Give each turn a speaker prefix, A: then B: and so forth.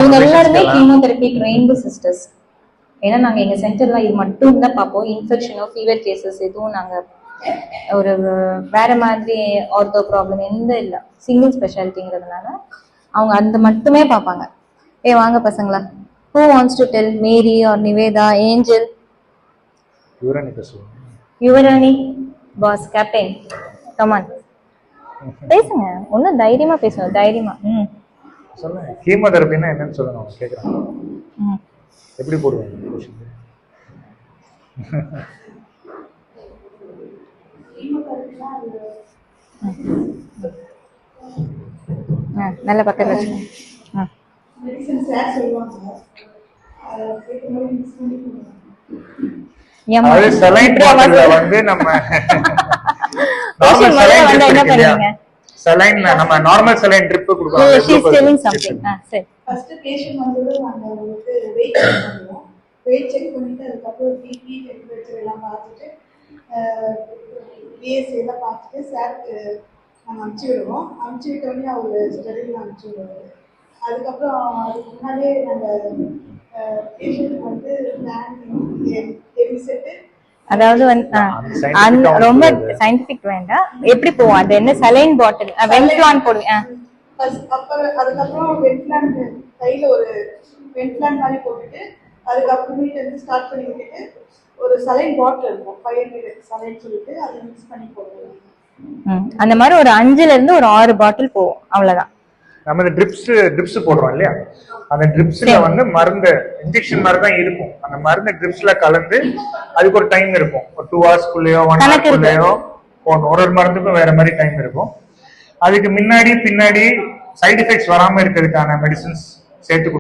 A: இவங்க எல்லாருமே chemotherapy trained sisters. ஏன்னா நாங்கள் எங்கள் சென்டர்லாம் இது மட்டும் தான் பார்ப்போம். இன்ஃபெக்ஷனோ ஃபீவர் கேசஸ் எதுவும் நாங்கள் ஒரு வேற மாதிரி ஆர்த்தோ ப்ராப்ளம் எந்த இல்லை, சிங்கிள் ஸ்பெஷாலிட்டிங்கிறதுனால அவங்க அந்த மட்டுமே பார்ப்பாங்க. வாங்க பசங்களா. Who wants to tell? Mary or Niveda, Angel? Yuvarani pass captain, come on பேசுங்க. ஒன்னும் தைரியமா பேசுங்க, தைரியமா.
B: சொல்லுங்க. கீமோதெரபினா என்னன்னு சொல்லுங்க, அவங்க கேக்குறாங்க. எப்படி போடுவாங்க?
A: நல்ல பக்கத்துல வச்சு.
B: நம்ம நார்மல் சலைன் ட்ரிப் கொடுப்பாங்க.
C: ஃபர்ஸ்ட் பேஷண்ட் வந்து நாங்க வந்து வெயிட் செக் பண்ணுவோம். வெயிட் செக் பண்ணிட்டு அதுக்கப்புறம் பிபி டெம்பரேச்சர் எல்லாம் பார்த்துட்டு பிஎஸ்சி எல்லாம் பார்த்துட்டு சாருக்கு நாங்கள் அனுப்பிச்சி விடுவோம். அனுப்பிச்சி விட்டோடனே அவர் ஸ்டெடியில் அனுப்பிச்சி விடுவார். அதுக்கப்புறம் அதுக்கு முன்னாடியே நாங்கள் பேஷண்ட் வந்து செட்டு,
A: அதாவது ரொம்ப சயின்டிபிக் வேண்டாம், எப்படி போவோம் அது என்ன சலைன் பாட்டில் வென்ட்லான் போடுவேன்.
C: அதுக்கப்புறம் வென்ட்லான் கையில் ஒரு வென்ட்லான் மாதிரி போட்டுட்டு அதுக்கப்புறமேட்டு வந்து ஸ்டார்ட் பண்ணி விட்டுட்டு ஒரு சலைன் பாட்டில் இருக்கும் 500 சலைன் சொல்லிட்டு அதை மிக்ஸ் பண்ணி போடுவோம்.
A: அந்த மாதிரி ஒரு 5ல இருந்து ஒரு 6 பாட்டில் போவோம், அவ்வளவுதான்.
B: நம்ம இந்த ட்ரிப்ஸ் போடுறோம் இல்லையா, அந்த ட்ரிப்ஸ்ல வந்து மருந்து இன்ஜெக்ஷன் மாதிரி தான் இருக்கும். அந்த மருந்து ட்ரிப்ஸ்ல கலந்து அதுக்கு ஒரு டைம் இருக்கும். ஒரு 2 ஹவர்ஸ்க்குள்ளேயோ 1 ஹவர்க்குள்ளேயோ போடணும். ஒரு மருந்துக்கும் வேற மாதிரி டைம் இருக்கும். அதுக்கு முன்னாடி பின்னாடி சைடு எஃபெக்ட்ஸ் வராம இருக்கிறதுக்கான மெடிசன்ஸ் சேர்த்து